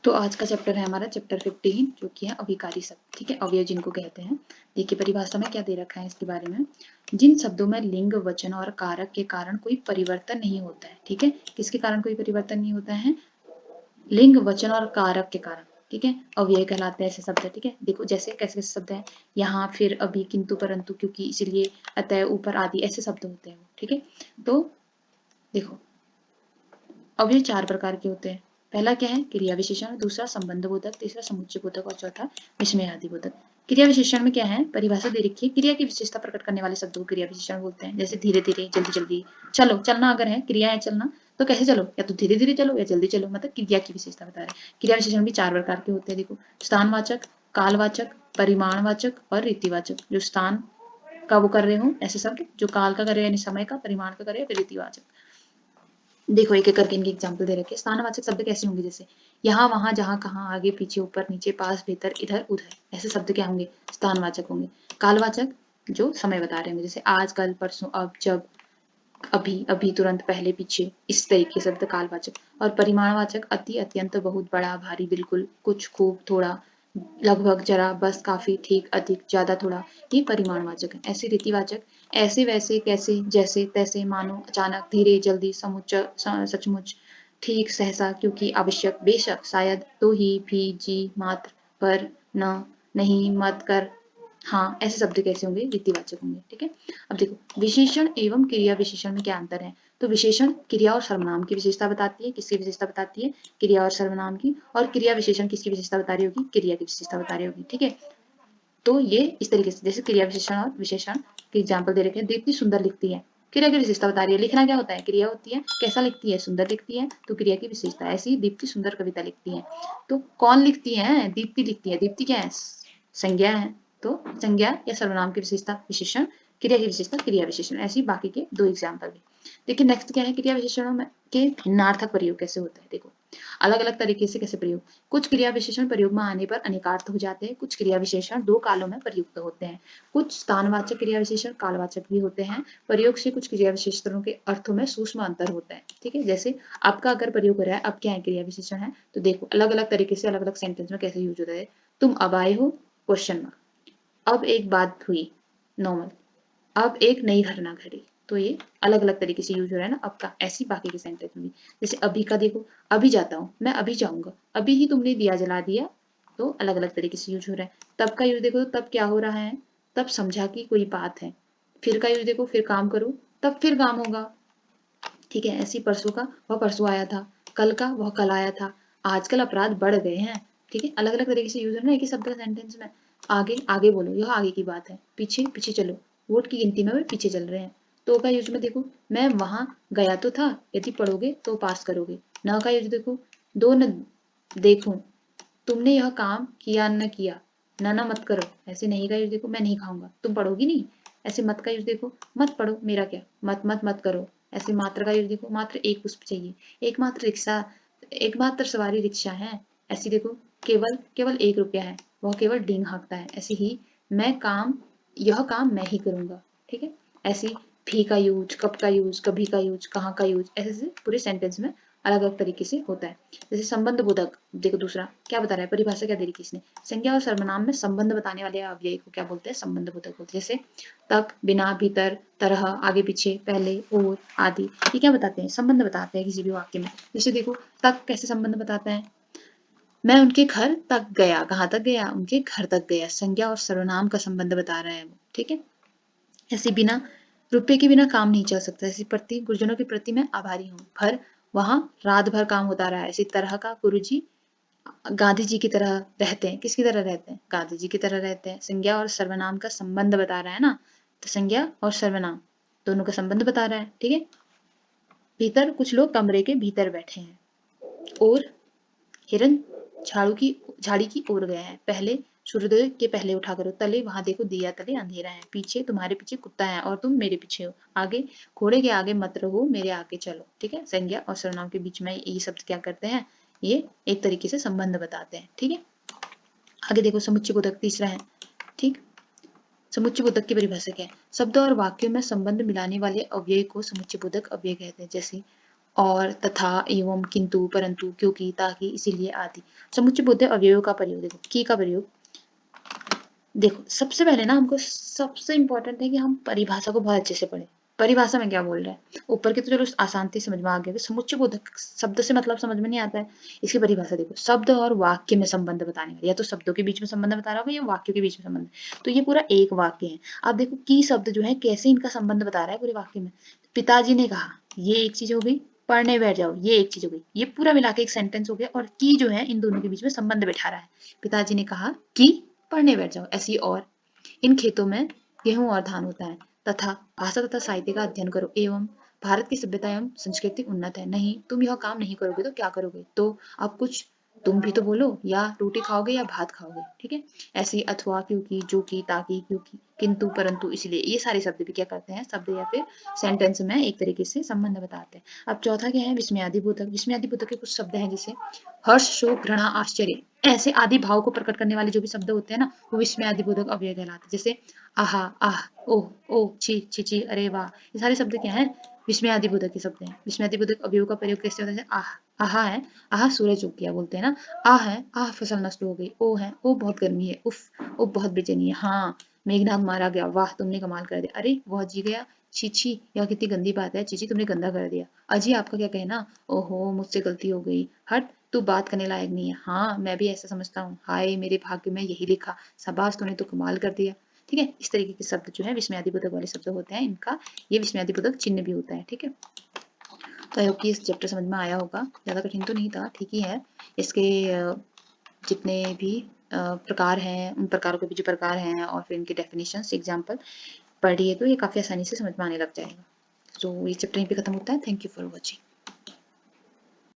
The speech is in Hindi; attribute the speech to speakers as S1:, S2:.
S1: तो आज का चैप्टर है हमारा चैप्टर 15 जो कि है अभिकारी शब्द। ठीक है, अवयव जिनको कहते हैं। देखिए परिभाषा में क्या दे रखा है इसके बारे में। जिन शब्दों में लिंग, वचन और कारक के कारण कोई परिवर्तन नहीं होता है। ठीक है, किसके कारण कोई परिवर्तन नहीं होता है? लिंग, वचन और कारक के कारण। ठीक है, अव्यय कहलाते हैं ऐसे शब्द। ठीक है, देखो जैसे कैसे कैसे शब्द हैं, यहाँ, फिर, अभी, किंतु, परंतु, क्योंकि, इसलिए, अतः, ऊपर आदि, ऐसे शब्द होते हैं। ठीक है, तो देखो अवयव 4 प्रकार के होते हैं। पहला क्या है? क्रिया विशेषण, दूसरा संबंध बोधक, तीसरा समुच्चय बोधक और चौथा विस्मयादि बोधक। क्रिया विशेषण में क्या है? परिभाषा दे रखी है, क्रिया की विशेषता प्रकट करने वाले शब्दों को क्रिया विशेषण बोलते हैं। जैसे धीरे धीरे, जल्दी जल्दी, चलो, चलना अगर है, क्रिया है चलना, तो कैसे चलो? या तो धीरे धीरे चलो या जल्दी चलो, मतलब क्रिया की विशेषता बता रहे हैं। क्रिया विशेषण भी 4 प्रकार के होते हैं। देखो, स्थानवाचक, कालवाचक, परिमाणवाचक और रीतिवाचक। जो स्थान का वो कर रहे हो ऐसे शब्द, जो काल का करे यानी समय का, परिमाण का करे, फिर रीतिवाचक। देखो एक एक करके इनके एग्जाम्पल दे रखे हैं। स्थानवाचक शब्द कैसे होंगे? जैसे यहाँ, वहां, जहां, कहाँ, आगे, पीछे, ऊपर, नीचे, पास, भीतर, इधर, उधर, ऐसे शब्द क्या होंगे? स्थानवाचक होंगे। कालवाचक जो समय बता रहे होंगे, जैसे आज, कल, परसों, अब, जब, अभी, अभी, तुरंत, पहले, पीछे, इस तरीके शब्द कालवाचक। और परिमाणवाचक अति, अत्यंत, बहुत, बड़ा, भारी, बिल्कुल, कुछ, खूब, थोड़ा, लगभग, जरा, बस, काफी, ठीक, अधिक, ज्यादा, थोड़ा, ये परिमाणवाचक है। ऐसे रीतिवाचक ऐसे, वैसे, कैसे, जैसे, तैसे, मानो, अचानक, धीरे, जल्दी, सचमुच, ठीक, सहसा, क्योंकि, आवश्यक, बेशक, शायद, तो ही, भी, जी, मात्र, पर, न, नहीं, मत, कर, हाँ, ऐसे शब्द कैसे होंगे? रीतिवाचक होंगे। ठीक है, अब देखो विशेषण एवं क्रिया विशेषण में क्या अंतर है। तो विशेषण क्रिया और सर्वनाम की विशेषता बताती है। किसकी विशेषता बताती है? क्रिया और सर्वनाम की। और क्रिया विशेषण किसकी विशेषता बता रही होगी? क्रिया की विशेषता बता रही होगी। ठीक है, तो ये इस तरीके से, जैसे क्रिया विशेषण और विशेषण के एग्जाम्पल दे रखे हैं। दीप्ति सुंदर लिखती है, क्रिया की विशेषता बता रही है। लिखना क्या होता है? क्रिया होती है। कैसा लिखती है? सुंदर लिखती है, तो क्रिया की विशेषता। ऐसी ही दीप्ति सुंदर कविता लिखती है, तो कौन लिखती है? दीप्ति लिखती है। दीप्ति क्या है? संज्ञा है, तो संज्ञा या सर्वनाम की विशेषता विशेषण, क्रिया की विशेषता क्रिया विशेषण। ऐसी बाकी के दो एग्जाम्पल भी। देखिए नेक्स्ट क्या है? क्रिया विशेषणों में के भिन्नार्थक प्रयोग कैसे होता है। देखो अलग अलग तरीके से कैसे प्रयोग। कुछ क्रिया विशेषण प्रयोग में आने पर अनेकार्थ हो जाते हैं। कुछ क्रिया विशेषण दो कालों में प्रयुक्त होते हैं। कुछ स्थानवाचक क्रिया विशेषण कालवाचक भी होते हैं। प्रयोग से कुछ क्रिया विशेषणों के अर्थों में सूक्ष्म अंतर होता है। ठीक है, जैसे अब का अगर प्रयोग हो रहा है, अब क्या है? क्रिया विशेषण है। तो देखो अलग अलग तरीके से अलग अलग सेंटेंस में कैसे यूज होता है। तुम अब आए हो, क्वेश्चन मार्क। अब एक बात हुई, नॉर्मल। अब एक नई घटना घटी। तो ये अलग अलग तरीके से यूज हो रहा है ना अब का। ऐसी बाकी के सेंटेंस में भी। जैसे अभी का देखो, अभी जाता हूँ, मैं अभी जाऊंगा, अभी ही तुमने दिया जला दिया, तो अलग अलग तरीके से यूज हो रहा है। तब का यूज देखो, तब क्या हो रहा है? तब समझा कि कोई बात है। फिर का यूज देखो, फिर काम करो, तब फिर काम होगा। ठीक है, ऐसी परसों का, वह परसों आया था। कल का, वह कल आया था। आजकल अपराध बढ़ गए हैं। ठीक है, अलग अलग तरीके से यूज है ना एक ही शब्द का सेंटेंस में। आगे आगे बोलो, यह आगे की बात है। पीछे पीछे चलो, वोट की गिनती में वे पीछे चल रहे हैं। तो का यूज में देखो, मैं वहां गया तो था, यदि पढ़ोगे तो पास करोगे। न का यूज देखो, दो न देखो, तुमने यह काम किया न किया। ना मत करो। ऐसे नहीं का यूज देखो, मैं नहीं खाऊंगा, तुम पढ़ोगी नहीं। ऐसे मत का यूज देखो, मत पढ़ो, मेरा क्या, मत मत मत करो। ऐसे मात्र का यूज देखो, मात्र एक पुष्प चाहिए, एकमात्र रिक्शा, एकमात्र सवारी रिक्शा है। ऐसी देखो, केवल केवल 1 रुपया है, वह केवल डींग हाँकता है। ऐसे ही मैं काम, यह काम मैं ही करूंगा। ठीक है, ऐसी भी का यूज, कब का यूज, कभी का यूज, कहाँ का यूज, ऐसे पूरे सेंटेंस में अलग अलग तरीके से होता है। जैसे संबंध बोधक, देखो दूसरा क्या बता रहा है, परिभाषा क्या दे रही इसने। संज्ञा और सर्वनाम में संबंध बताने वाले अव्यय को क्या बोलते हैं? संबंध बोधक बोलते हैं। जैसे तक, बिना, भीतर, तरह, आगे पीछे, पहले, और, आदि, ये क्या बताते हैं? संबंध बताते हैं किसी भी वाक्य में। जैसे देखो तक कैसे संबंध बताता है। मैं उनके घर तक गया, कहाँ तक गया? उनके घर तक गया। संज्ञा और सर्वनाम का संबंध बता रहा है वो। ठीक है, ऐसे बिना, रुपए के बिना काम नहीं चल सकता। ऐसी प्रति, गुरुजनों के प्रति मैं आभारी हूँ। भर, वहां रात भर काम होता रहा है। इसी तरह का, गुरुजी गांधी जी की तरह रहते हैं। किसकी तरह रहते हैं? गांधी जी की तरह रहते हैं। संज्ञा और सर्वनाम का संबंध बता रहा है ना, तो संज्ञा और सर्वनाम दोनों का संबंध बता रहा है। ठीक है, भीतर, कुछ लोग कमरे के भीतर बैठे हैं। और हिरन झाड़ी की ओर गया है। पहले, सूर्योदय के पहले उठा करो। तले, वहां देखो दिया तले अंधेरा है। पीछे, तुम्हारे पीछे कुत्ता है और तुम मेरे पीछे हो। आगे, घोड़े के आगे मत रहो, मेरे आगे चलो। ठीक है, संज्ञा और सर्वनाम के बीच में ये शब्द क्या करते हैं? ये एक तरीके से संबंध बताते हैं। ठीक है, आगे देखो समुच्चय बोधक तीसरा है। ठीक, समुच्चय बोधक की परिभाषा क्या है? शब्द और वाक्यों में संबंध मिलाने वाले अव्यय को समुच्चय बोधक अव्यय कहते हैं। जैसे और, तथा, एवं, किंतु, परंतु, क्योंकि, ताकि, इसीलिए आदि। समुच्चय बोधक अवयवों का प्रयोग देखो, की का प्रयोग। देखो सबसे पहले ना हमको सबसे इम्पोर्टेंट है कि हम परिभाषा को बहुत अच्छे से पढ़ें। परिभाषा में क्या बोल रहे हैं, ऊपर के तो चलो आसान से समझ में आ गया कि समुच्चय बोधक शब्द से मतलब समझ में नहीं आता है। इसकी परिभाषा देखो, शब्द और वाक्य में संबंध बताने वाली, या तो शब्दों के बीच में संबंध बता रहा होगा या वाक्यों के बीच में संबंध। तो ये पूरा एक वाक्य है। आप देखो की शब्द जो है कैसे इनका संबंध बता रहा है पूरे वाक्य में। पिताजी ने कहा, ये एक चीज हो गई। पढ़ने बैठ जाओ, ये एक चीज हो गई। ये पूरा मिला के एक सेंटेंस हो गया, और की जो है इन दोनों के बीच में संबंध बैठा रहा है। पिताजी ने कहा कि पढ़ने बैठ जाओ, ऐसी और। इन खेतों में गेहूं और धान होता है। तथा भाषा तथा साहित्य का अध्ययन करो। एवं भारत की सभ्यता एवं संस्कृति उन्नत है। नहीं, तुम यह काम नहीं करोगे तो क्या करोगे, तो अब कुछ तुम भी तो बोलो, या रोटी खाओगे या भात खाओगे। ठीक है, ऐसे ही अथवा, क्योंकि, जो कि, ताकि, क्योंकि, किंतु, परंतु, इसलिए, ये सारे शब्द भी क्या करते हैं, शब्द या फिर सेंटेंस में एक तरीके से संबंध बताते हैं। अब चौथा क्या है, विस्मयादिबोधक। विस्मयादिबोधक के कुछ शब्द हैं, जैसे हर्ष, शोक, घृणा, आश्चर्य। ऐसे आदि भाव को प्रकट करने वाले जो भी शब्द होते हैं ना, वो विस्मयादिबोधक अवयव कहलाते हैं। जैसे आहा, आह, ओह, ओह, छी, छी, छी, अरे वाह। ये सारे शब्द क्या हैं, विस्मयादिबोधक के शब्द हैं। विस्मयादिबोधक अवयव का प्रयोग कैसे होता है, आह, आहा है, आह सूरज उग गया बोलते हैं ना। आह है, आह फसल नष्ट हो गई। ओ है, ओ बहुत गर्मी है। उफ, ओ बहुत बेचैनी है। हाँ, मेघनाथ मारा गया, वाह तुमने कमाल कर दिया। अरे वह जी गया, छी छी, यह कितनी गंदी बात है, चीची तुमने गंदा कर दिया। अजी आपका क्या कहना, ओहो मुझसे गलती हो गई, हट तू बात करने लायक नहीं है। हाँ मैं भी ऐसा समझता हूँ, हाय मेरे भाग्य में यही लिखा, शाबाश तूने तो कमाल कर दिया। ठीक है, इस तरीके के शब्द जो है विस्मयादिबोधक वाले शब्द होते हैं, इनका ये विस्मयादिबोधक चिन्ह भी होता है। ठीक है, तो आई होप कि इस चैप्टर समझ में आया होगा, ज़्यादा कठिन तो नहीं था, ठीक ही है। इसके जितने भी प्रकार हैं, उन प्रकारों के भी जो प्रकार हैं और फिर इनके डेफिनेशंस, एग्जाम्पल पढ़िए तो ये काफ़ी आसानी से समझ में आने लग जाएगा। तो ये चैप्टर यहीं पे खत्म होता है। Thank you for watching.